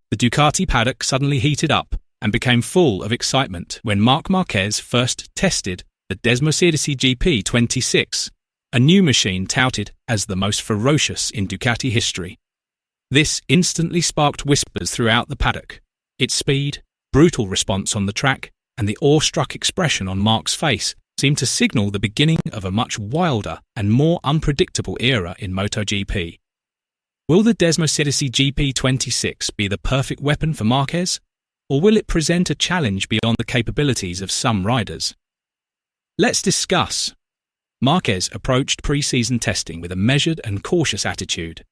The Ducati paddock suddenly heated up and became full of excitement when Marc Márquez first tested the Desmosedici GP26, a new machine touted as the most ferocious in Ducati history. This instantly sparked whispers throughout the paddock. Its speed, brutal response on the track, and the awestruck expression on Marc's face seemed to signal the beginning of a much wilder and more unpredictable era in MotoGP. Will the Desmosedici GP26 be the perfect weapon for Marquez, or will it present a challenge beyond the capabilities of some riders? Let's discuss. Marquez approached pre-season testing with a measured and cautious attitude.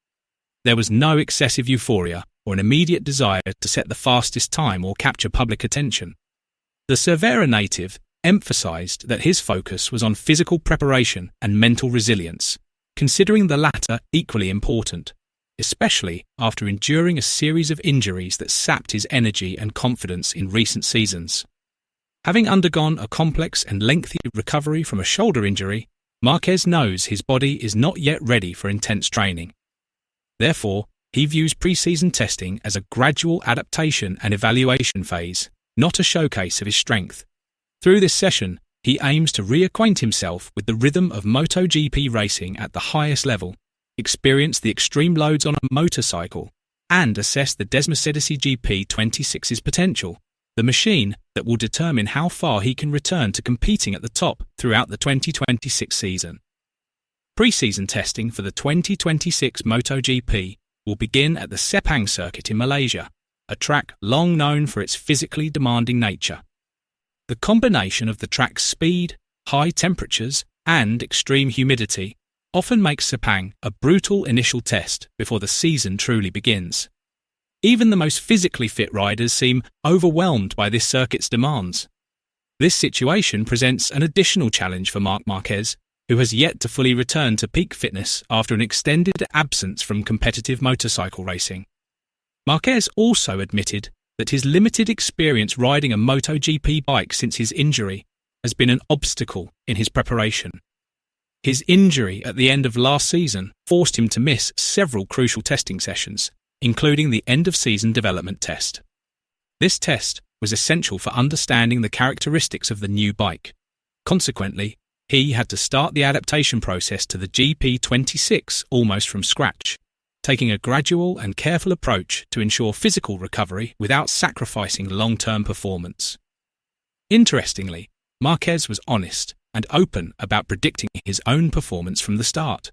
There was no excessive euphoria or an immediate desire to set the fastest time or capture public attention. The Cervera native emphasized that his focus was on physical preparation and mental resilience, considering the latter equally important, especially after enduring a series of injuries that sapped his energy and confidence in recent seasons. Having undergone a complex and lengthy recovery from a shoulder injury, Marquez knows his body is not yet ready for intense training. Therefore, he views pre-season testing as a gradual adaptation and evaluation phase, not a showcase of his strength. Through this session, he aims to reacquaint himself with the rhythm of MotoGP racing at the highest level, experience the extreme loads on a motorcycle, and assess the Desmosedici GP26's potential, the machine that will determine how far he can return to competing at the top throughout the 2026 season. Pre-season testing for the 2026 MotoGP will begin at the Sepang circuit in Malaysia, a track long known for its physically demanding nature. The combination of the track's speed, high temperatures, and extreme humidity often makes Sepang a brutal initial test before the season truly begins. Even the most physically fit riders seem overwhelmed by this circuit's demands. This situation presents an additional challenge for Marc Márquez, who has yet to fully return to peak fitness after an extended absence from competitive motorcycle racing. Márquez also admitted that his limited experience riding a MotoGP bike since his injury has been an obstacle in his preparation. His injury at the end of last season forced him to miss several crucial testing sessions, including the end-of-season development test. This test was essential for understanding the characteristics of the new bike. Consequently, he had to start the adaptation process to the GP26 almost from scratch, taking a gradual and careful approach to ensure physical recovery without sacrificing long-term performance. Interestingly, Márquez was honest and open about predicting his own performance from the start.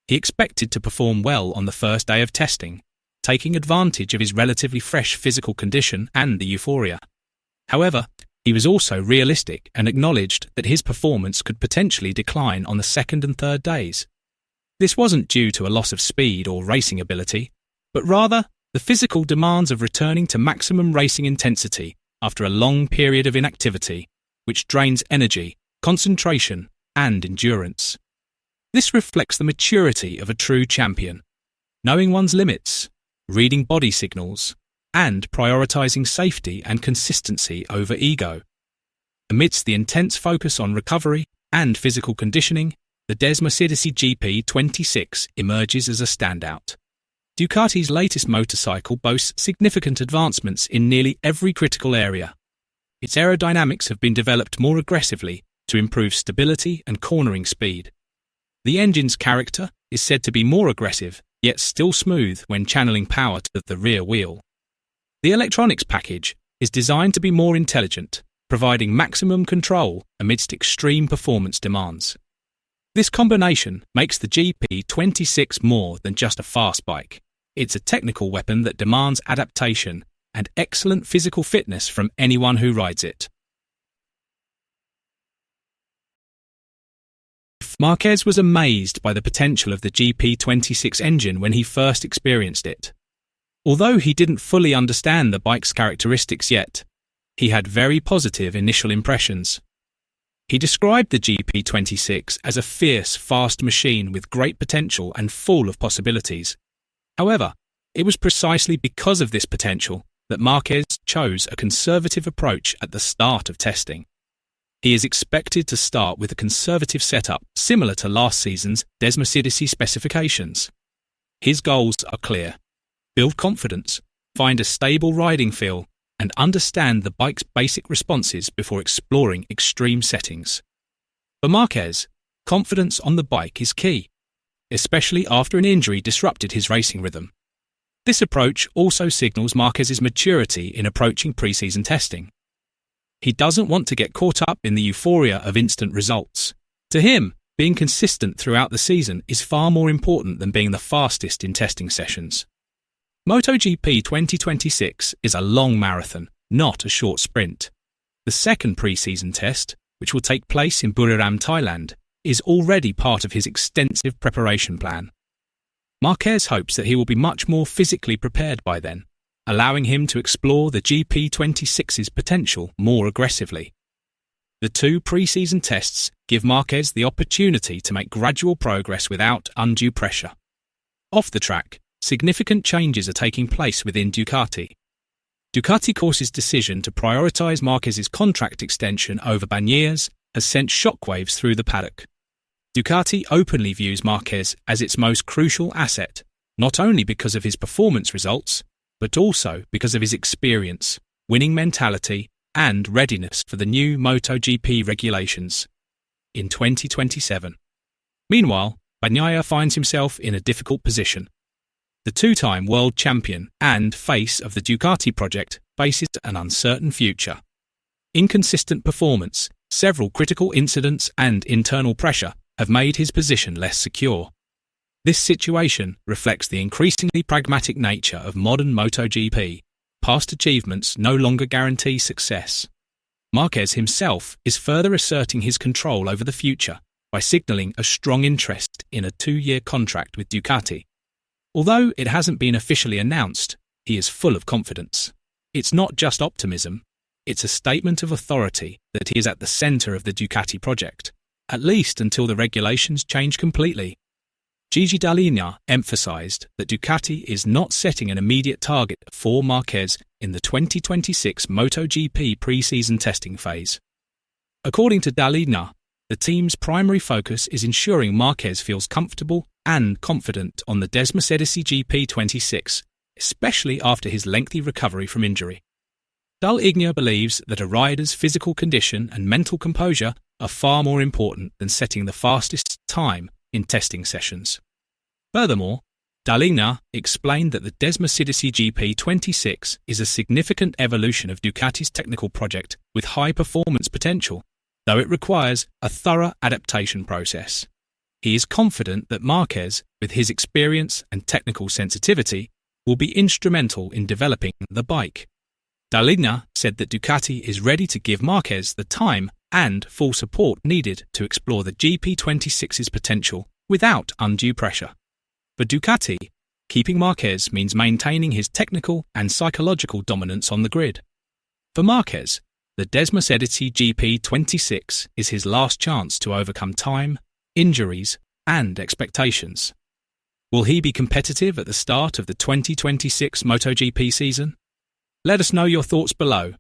He expected to perform well on the first day of testing, taking advantage of his relatively fresh physical condition and the euphoria. However, he was also realistic and acknowledged that his performance could potentially decline on the second and third days. This wasn't due to a loss of speed or racing ability, but rather the physical demands of returning to maximum racing intensity after a long period of inactivity, which drains energy, concentration, and endurance. This reflects the maturity of a true champion, knowing one's limits, reading body signals, and prioritizing safety and consistency over ego. Amidst the intense focus on recovery and physical conditioning, the Desmosedici GP26 emerges as a standout. Ducati's latest motorcycle boasts significant advancements in nearly every critical area. Its aerodynamics have been developed more aggressively to improve stability and cornering speed. The engine's character is said to be more aggressive, yet still smooth when channeling power to the rear wheel. The electronics package is designed to be more intelligent, providing maximum control amidst extreme performance demands. This combination makes the GP26 more than just a fast bike. It's a technical weapon that demands adaptation and excellent physical fitness from anyone who rides it. Márquez was amazed by the potential of the GP26 engine when he first experienced it. Although he didn't fully understand the bike's characteristics yet, he had very positive initial impressions. He described the GP26 as a fierce, fast machine with great potential and full of possibilities. However, it was precisely because of this potential that Márquez chose a conservative approach at the start of testing. He is expected to start with a conservative setup similar to last season's Desmosedici specifications. His goals are clear: build confidence, find a stable riding feel, and understand the bike's basic responses before exploring extreme settings. For Marquez, confidence on the bike is key, especially after an injury disrupted his racing rhythm. This approach also signals Marquez's maturity in approaching pre-season testing. He doesn't want to get caught up in the euphoria of instant results. To him, being consistent throughout the season is far more important than being the fastest in testing sessions. MotoGP 2026 is a long marathon, not a short sprint. The second pre-season test, which will take place in Buriram, Thailand, is already part of his extensive preparation plan. Marquez hopes that he will be much more physically prepared by then, allowing him to explore the GP26's potential more aggressively. The two pre-season tests give Marquez the opportunity to make gradual progress without undue pressure. Off the track, significant changes are taking place within Ducati. Ducati Corse's decision to prioritise Marquez's contract extension over Bagnaya's has sent shockwaves through the paddock. Ducati openly views Marquez as its most crucial asset, not only because of his performance results, but also because of his experience, winning mentality, and readiness for the new MotoGP regulations in 2027. Meanwhile, Bagnaia finds himself in a difficult position. The two-time world champion and face of the Ducati project faces an uncertain future. Inconsistent performance, several critical incidents, and internal pressure have made his position less secure. This situation reflects the increasingly pragmatic nature of modern MotoGP. Past achievements no longer guarantee success. Marquez himself is further asserting his control over the future by signalling a strong interest in a 2-year contract with Ducati. Although it hasn't been officially announced, he is full of confidence. It's not just optimism, it's a statement of authority that he is at the centre of the Ducati project, at least until the regulations change completely. Gigi Dall'Igna emphasised that Ducati is not setting an immediate target for Marquez in the 2026 MotoGP pre-season testing phase. According to Dall'Igna, the team's primary focus is ensuring Marquez feels comfortable and confident on the Desmosedici GP26, especially after his lengthy recovery from injury. Dall'Igna believes that a rider's physical condition and mental composure are far more important than setting the fastest time in testing sessions. Furthermore, Dall'Igna explained that the Desmosedici GP26 is a significant evolution of Ducati's technical project with high performance potential, though it requires a thorough adaptation process. He is confident that Marquez, with his experience and technical sensitivity, will be instrumental in developing the bike. Dall'Igna said that Ducati is ready to give Marquez the time and full support needed to explore the GP26's potential without undue pressure. For Ducati, keeping Marquez means maintaining his technical and psychological dominance on the grid. For Marquez, the Desmosedici GP26 is his last chance to overcome time, injuries, and expectations. Will he be competitive at the start of the 2026 MotoGP season? Let us know your thoughts below.